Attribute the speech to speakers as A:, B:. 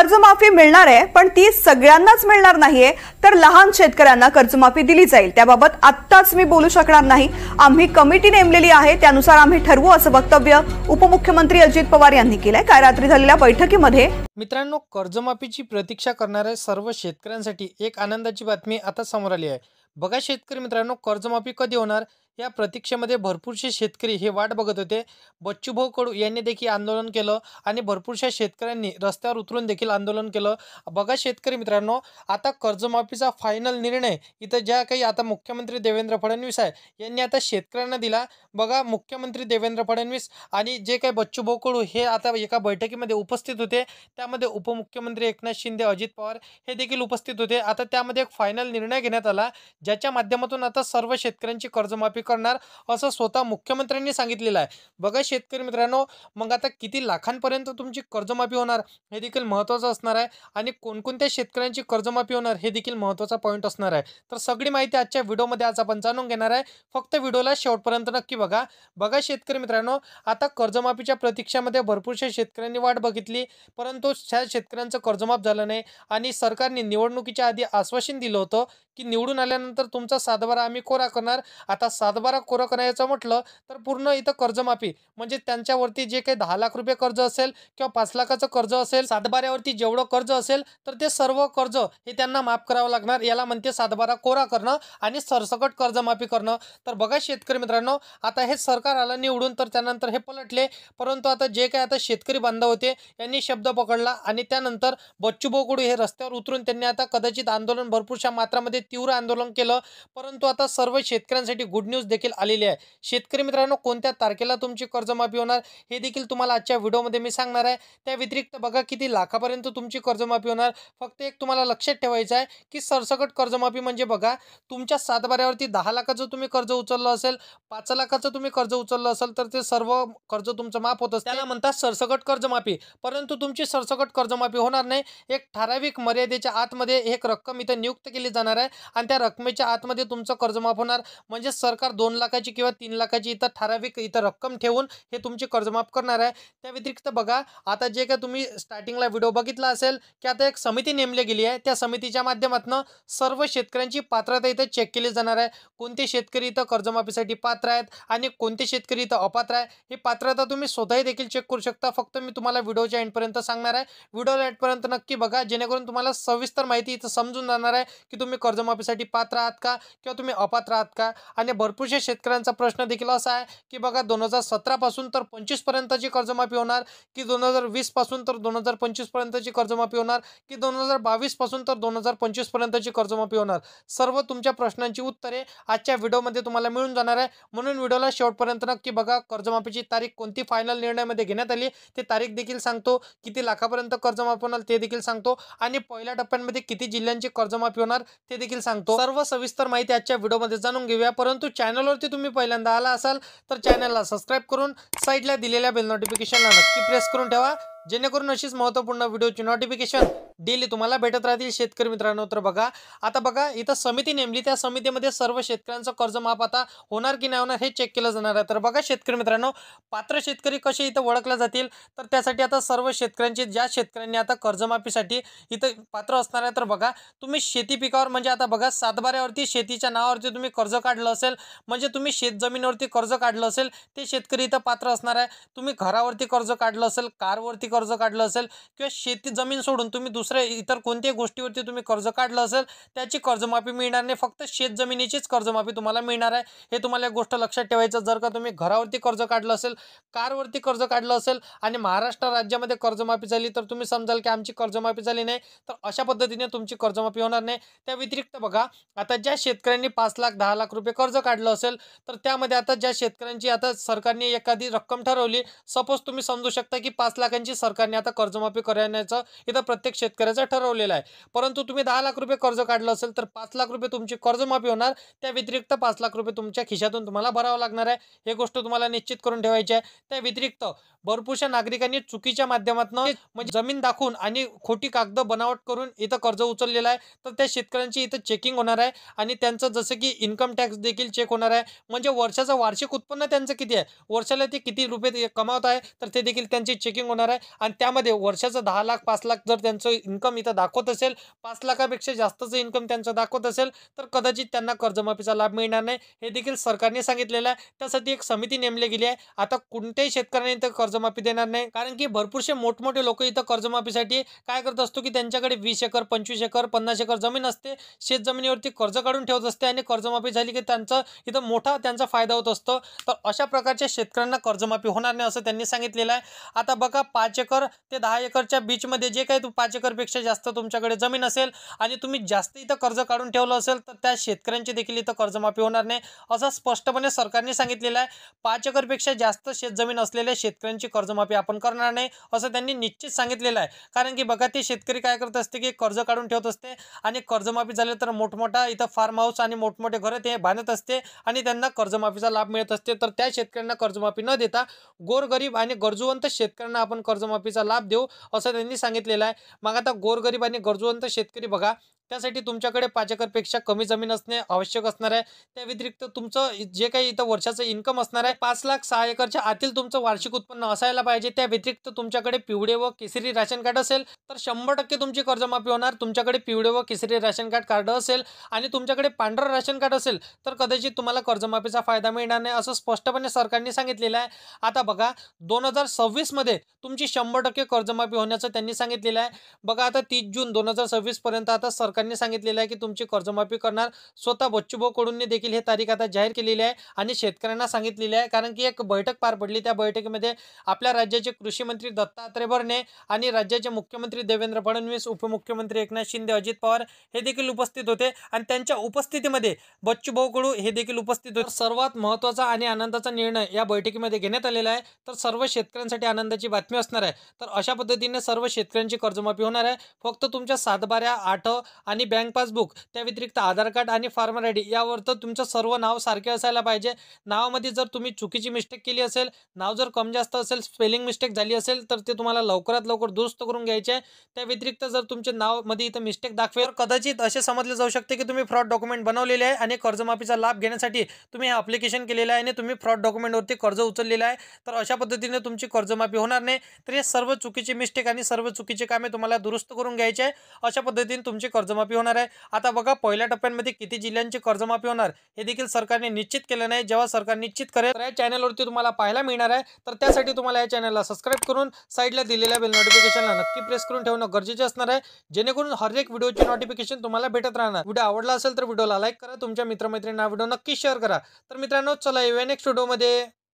A: कर्जमाफी मिळणार आहे, पण ती सगळ्यांनाच मिळणार नाहीये, तर लहान शेतकऱ्यांना कर्जमाफी दिली जाईल त्याबाबत आत्ताच मी बोलू शकणार नाही। आम्ही कमिटी नेमलेली आहे, त्यानुसार आम्ही ठरवू असं वक्तव्य उपमुख्यमंत्री अजित पवार यांनी केलंय। काय रात्री झालेल्या बैठकीमध्ये
B: मित्रांनो, कर्जमाफीची प्रतीक्षा करणाऱ्या सर्व शेतकऱ्यांसाठी एक आनंदाची बातमी आता समोर आली आहे। बघा शेतकरी मित्रांनो, कर्जमाफी कधी होणार या प्रतीक्षेमध्ये भरपूरसे शेतकरी हे वाट बघत होते। बच्चूभाऊ कडू यांनी देखील आंदोलन केलं आणि भरपूरशा शेतकऱ्यांनी रस्त्यावर उतरून देखील आंदोलन केलं। बघा शेतकरी मित्रांनो, आता कर्जमाफीचा फायनल निर्णय इथं ज्या काही आता मुख्यमंत्री देवेंद्र फडणवीस आहे यांनी आता शेतकऱ्यांना दिला। बघा, मुख्यमंत्री देवेंद्र फडणवीस आणि जे काही बच्चूभाऊ कडू हे आता एका बैठकीमध्ये उपस्थित होते, त्यामध्ये उपमुख्यमंत्री एकनाथ शिंदे, अजित पवार हे देखील उपस्थित होते। आता त्यामध्ये एक फायनल निर्णय घेण्यात आला, ज्याच्या माध्यमातून आता सर्व शेतकऱ्यांची कर्जमाफी करणार असं स्वतः मुख्यमंत्र्यांनी सांगितलेलं आहे। बघा शेतकरी मित्रांनो, मग आता किती लाखांपर्यंत तुमची कर्जमाफी होणार हे देखील महत्त्वाचं असणार आहे आणि कोणकोणत्या शेतकऱ्यांची कर्जमाफी होणार हे देखील महत्त्वाचा पॉईंट असणार आहे। तर सगळी माहिती आजच्या व्हिडिओमध्ये आज आपण जाणून घेणार आहे, फक्त व्हिडिओला शेवटपर्यंत नक्की बघा। बघा शेतकरी मित्रांनो, आता कर्जमाफीच्या प्रतीक्षेमध्ये भरपूरशा शेतकऱ्यांनी वाट बघितली, परंतु त्या शेतकऱ्यांचं कर्जमाफ झालं नाही आणि सरकारने निवडणुकीच्या आधी आश्वासन दिलं होतं की निवडून आल्यानंतर तुमचा 7/12 आम्ही कोरा करणार। आता 7/12 कोरा करायचं म्हटलं तर पूर्ण इथं कर्जमाफी म्हणजे त्यांच्यावरती जे काही 10 लाख रुपये कर्ज असेल किंवा 5 लाखाचं कर्ज असेल, 7/12 जेवढं कर्ज असेल तर ते सर्व कर्ज हे त्यांना माफ करावं लागणार। याला म्हणते 7/12 कोरा करणं आणि सरसकट कर्जमाफी करणं। तर बघा शेतकरी मित्रांनो, आता हे सरकार आलं निवडून तर त्यानंतर हे पलटले, परंतु आता जे काही आता शेतकरी बांधव होते यांनी शब्द पकडला आणि त्यानंतर बच्चूभाऊ कडू हे रस्त्यावर उतरून त्यांनी आता कदाचित आंदोलन भरपूरशा मात्रामध्ये तीव्र आंदोलन केलं। परंतु आता सर्व शेतकऱ्यांसाठी गुड न्यूज देखील आलेली आहे। शेतकरी मित्रांनो, कोणत्या तारखेला तुमची कर्जमाफी होणार हे देखील तुम्हाला आजच्या व्हिडिओमध्ये मी सांगणार आहे। त्या व्यतिरिक्त बघा किती लाखापर्यंत तुमची कर्जमाफी होणार। फक्त एक तुम्हाला लक्षात ठेवायचं आहे की सरसकट कर्जमाफी म्हणजे बघा, तुमच्या 7/12 10 लाखाचं तुम्ही कर्ज उचललं असेल, 5 लाखाचं तुम्ही कर्ज उचललं असेल तर ते सर्व कर्ज तुमचं माफ होत असतं, त्याला म्हणतात सरसकट कर्जमाफी। परंतु तुमची सरसकट कर्जमाफी होणार नाही, एक ठराविक मर्यादेच्या आतमध्ये एक रक्कम इथं नियुक्त केली जाणार आहे आणि त्या रकमेच्या आतमध्ये तुमचं कर्ज माफ होणार। म्हणजे सरकार 2 लाखाची किंवा 3 लाखाची इथं ठराविक इथं रक्कम ठेवून हे तुमची कर्जमाफ करणार आहे। त्या व्यतिरिक्त बघा, आता जे काय तुम्ही स्टार्टिंगला व्हिडिओ बघितला असेल की आता एक समिती नेमली गेली आहे, त्या समितीच्या माध्यमातून सर्व शेतकऱ्यांची पात्रता इथं चेक केली जाणार आहे। कोणते शेतकरी इथं कर्जमाफीसाठी पात्र आहेत आणि कोणते शेतकरी इथं अपात्र आहे ही पात्रता तुम्ही स्वतःही देखील चेक करू शकता। फक्त मी तुम्हाला व्हिडिओच्या एंडपर्यंत सांगणार आहे, व्हिडिओच्या एंडपर्यंत नक्की बघा, जेणेकरून तुम्हाला सविस्तर माहिती इथं समजून जाणार आहे की तुम्ही कर्जमाफीसाठी पात्र आहात का किंवा तुम्ही अपात्र आहात का। आणि भरपूरशा शेतकऱ्यांचा प्रश्न देखील असा आहे की बघा, 2017 पासून तर 25 पर्यंतची कर्जमाफी होणार की 2020 पासून तर 2025 पर्यंतची कर्जमाफी होणार की 2022 पासून तर 2025 पर्यंतची कर्जमाफी होणार। सर्व तुमच्या प्रश्नांची उत्तरे आजच्या व्हिडिओमध्ये तुम्हाला मिळून जाणार आहे, म्हणून व्हिडिओला शेवटपर्यंत नक्की बघा। कर्जमाफीची तारीख कोणती फायनल निर्णयामध्ये घेण्यात आली ते तारीख देखील सांगतो, किती लाखापर्यंत कर्जमाफी होणार ते देखील सांगतो आणि पहिल्या टप्प्यामध्ये किती जिल्ह्यांची कर्जमाफी होणार ते देखील सांगतो। सर्व सविस्तर माहिती आजच्या व्हिडिओमध्ये जाणून घेऊया। परंतु चॅनलवरती तुम्ही पहिल्यांदा आला असाल तर चॅनलला सबस्क्राइब करून साईडला दिलेल्या बेल नोटिफिकेशनला नक्की प्रेस करून ठेवा, जेणेकरून अशीच महत्त्वपूर्ण व्हिडिओची नोटिफिकेशन डेली तुम्हाला भेटत राहतील। शेतकरी मित्रांनो, तर बघा, आता बघा इथं समिती नेमली, त्या समितीमध्ये सर्व शेतकऱ्यांचं कर्जमाफ आता होणार की नाही होणार हे चेक केलं जाणार आहे। तर बघा शेतकरी मित्रांनो, पात्र शेतकरी कसे इथं ओळखले जातील तर त्यासाठी आता सर्व शेतकऱ्यांची, ज्या शेतकऱ्यांनी आता कर्जमाफीसाठी इथं पात्र असणार आहे, तर बघा तुम्ही शेती पिकावर म्हणजे आता बघा 7/12 शेतीच्या नावावरती तुम्ही कर्ज काढलं असेल, म्हणजे तुम्ही शेतजमिनीवरती कर्ज काढलं असेल ते शेतकरी इथं पात्र असणार आहे। तुम्ही घरावरती कर्ज काढलं असेल, कारवरती कर्ज काढलं असेल किंवा शेती जमीन सोडून तुम्ही दुसऱ्या इतर कोणत्याही गोष्टीवरती तुम्ही कर्ज काढलं असेल त्याची कर्जमाफी मिळणार नाही, फक्त शेतजमिनीचीच कर्जमाफी तुम्हाला मिळणार आहे। हे तुम्हाला एक गोष्ट लक्षात ठेवायचं, जर का तुम्ही घरावरती कर्ज काढलं असेल, कारवरती कर्ज काढलं असेल आणि महाराष्ट्र राज्यामध्ये कर्जमाफी झाली तर तुम्ही समजाल की आमची कर्जमाफी झाली नाही, तर अशा पद्धतीने तुमची कर्जमाफी होणार नाही। त्या व्यतिरिक्त बघा, आता ज्या शेतकऱ्यांनी 5 लाख 10 लाख रुपये कर्ज काढलं असेल तर त्यामध्ये आता ज्या शेतकऱ्यांची आता सरकारने एखादी रक्कम ठरवली, सपोज तुम्ही समजू शकता की 5 लाखांची सरकारने आता कर्जमाफी करण्याचं इथं प्रत्येक शेतकऱ्याचं ठरवलेलं आहे। परंतु तुम्ही 10 लाख रुपये कर्ज काढलं असेल तर 5 लाख रुपये तुमची कर्जमाफी होणार, त्या व्यतिरिक्त 5 लाख रुपये तुमच्या खिशातून तुम्हाला भरावं लागणार आहे। हे गोष्ट तुम्हाला निश्चित करून ठेवायची आहे। त्या व्यतिरिक्त भरपूरशा नागरिकांनी चुकीच्या माध्यमातून म्हणजे जमीन दाखवून आणि खोटी कागद बनावट करून इथं कर्ज उचललेलं आहे। तर त्या शेतकऱ्यांची इथं चेकिंग होणार आहे आणि त्यांचं जसं की इन्कम टॅक्स देखील चेक होणार आहे, म्हणजे वर्षाचं वार्षिक उत्पन्न त्यांचं किती आहे, वर्षाला ते किती रुपये कमावत आहे, तर ते देखील त्यांची चेकिंग होणार आहे। आणि त्यामध्ये वर्षाचं 10 लाख 5 लाख जर त्यांचं इन्कम इथं दाखवत असेल, 5 लाखापेक्षा जास्तचं इन्कम त्यांचं दाखवत असेल, तर कदाचित त्यांना कर्जमाफीचा लाभ मिळणार नाही, हे देखील सरकारने सांगितलेलं आहे। त्यासाठी एक समिती नेमली गेली आहे। आता कोणत्याही शेतकऱ्यांना इथं कर्जमाफी देणार नाही, कारण की भरपूरसे मोठमोठे लोक इथं कर्जमाफीसाठी काय करत असतो की त्यांच्याकडे 20 एकर 25 एकर 50 एकर जमीन असते, शेत जमिनीवरती कर्ज काढून ठेवत असते आणि कर्जमाफी झाली की त्यांचं इथं मोठा त्यांचा फायदा होत असतो। तर अशा प्रकारच्या शेतकऱ्यांना कर्जमाफी होणार नाही असं त्यांनी सांगितलेलं आहे। आता बघा 5 एकर ते 10 एकरच्या बीचमध्ये जे काही 5 एकरपेक्षा जास्त तुमच्याकडे जमीन असेल आणि तुम्ही जास्त इथं कर्ज काढून ठेवलं असेल, तर त्या शेतकऱ्यांची देखील इथं कर्जमाफी होणार नाही असं स्पष्टपणे सरकारने सांगितलेलं आहे। 5 एकरपेक्षा जास्त शेतजमीन असलेल्या शेतकऱ्यांची कर्जमाफी आपण करणार नाही असं त्यांनी निश्चित सांगितलेलं आहे। कारण की बघा ते शेतकरी काय करत असते की कर्ज काढून ठेवत असते आणि कर्जमाफी झाले तर मोठमोठा इथं फार्म हाऊस आणि मोठमोठे घरं ते बांधत असते आणि त्यांना कर्जमाफीचा लाभ मिळत असते। तर त्या शेतकऱ्यांना कर्जमाफी न देता गोरगरीब आणि गरजूवंत शेतकऱ्यांना आपण कर्जमाफीचा लाभ देऊ असं त्यांनी सांगितलेलं आहे। मग आता गोरगरीब आणि गरजूवंत शेतकरी बघा, त्यासाठी तुमच्याकडे 5 एकरपेक्षा कमी जमीन असणे आवश्यक असणार आहे। त्या व्यतिरिक्त तुमचं जे काही इथं वर्षाचं इन्कम असणार आहे 5 लाख 6 एकरच्या आतील तुमचं वार्षिक उत्पन्न असायला पाहिजे। त्या व्यतिरिक्त तुमच्याकडे पिवळे व केसरी राशन कार्ड असेल तर 100% तुमची कर्जमाफी होणार। तुमच्याकडे पिवळे व केसरी राशन कार्ड असेल आणि तुमच्याकडे पांढरं राशन कार्ड असेल तर कदाचित तुम्हाला कर्जमाफीचा फायदा मिळणार नाही असं स्पष्टपणे सरकारने सांगितलेलं आहे। आता बघा 2026 मध्ये तुमची 100% कर्जमाफी होण्याचं त्यांनी सांगितलेलं आहे। बघा आता 30 जून 2026 पर्यंत आता सरकारने सांगितलेलं आहे की तुमची कर्जमाफी करणार। स्वतः बच्चूभाऊ कडूंनी देखील हे तारीख आता जाहीर केलेली आहे आणि शेतकऱ्यांना सांगितलेली आहे, कारण की एक बैठक पार पडली। त्या बैठकीमध्ये आपल्या राज्याचे कृषी मंत्री दत्तात्रय भरणे आणि राज्याचे मुख्यमंत्री देवेंद्र फडणवीस, उपमुख्यमंत्री एकनाथ शिंदे, अजित पवार हे देखील उपस्थित होते आणि त्यांच्या उपस्थितीमध्ये बच्चूभाऊ कडू हे देखील उपस्थित होते। सर्वात महत्त्वाचा आणि आनंदाचा निर्णय या बैठकीमध्ये घेण्यात आलेला आहे, तर सर्व शेतकऱ्यांसाठी आनंदाची बातमी असणार आहे। तर अशा पद्धतीने सर्व शेतकऱ्यांची कर्जमाफी होणार आहे। फक्त तुमच्या 7/12 8 आणि बँक पासबुक, त्या व्यतिरिक्त आधार कार्ड आणि फार्मर आयडी यावर तर तुमचं सर्व नाव सारखे असायला पाहिजे। नावामध्ये जर तुम्ही चुकीची मिस्टेक केली असेल, नाव जर कम जास्त असेल, स्पेलिंग मिस्टेक झाली असेल तर ते तुम्हाला लवकरात लवकर दुरुस्त करून घ्यायचे आहे। त्या व्यतिरिक्त जर तुमचे नावामध्ये इथं मिस्टेक दाखवेल तर कदाचित असे समजले जाऊ शकते की तुम्ही फ्रॉड डॉक्युमेंट बनवलेले आहे आणि कर्जमाफीचा लाभ घेण्यासाठी तुम्ही हे ॲप्लिकेशन केलेलं आहे आणि तुम्ही फ्रॉड डॉक्युमेंटवरती कर्ज उचललेलं आहे। तर अशा पद्धतीने तुमची कर्जमाफी होणार नाही। तर हे सर्व चुकीचे मिस्टेक आणि सर्व चुकीचे कामे तुम्हाला दुरुस्त करून घ्यायचे आहे। अशा पद्धतीने तुमची कर्जमाफी होणार आहे। आता बघा पहिल्या टप्प्यामध्ये किती जिल्ह्यांची कर्जमाफी होणार हे देखील सरकारने निश्चित केलं नाही। जेव्हा सरकार निश्चित करेल तर या चॅनलवरती तुम्हाला पाहायला मिळणार आहे। तर त्यासाठी तुम्हाला या चॅनलला सबस्क्राईब करून साईडला दिलेल्या बेल नोटिफिकेशनला नक्की प्रेस करून ठेवणं गरजेचे असणार आहे, जेणेकरून हर एक व्हिडिओची नोटिफिकेशन तुम्हाला भेटत राहणार। व्हिडिओ आवडला असेल तर व्हिडिओला लाईक करा, तुमच्या मित्रमैत्रिणींना व्हिडिओ नक्की शेअर करा। तर मित्रांनो चला येऊया नेक्स्ट व्हिडिओमध्ये।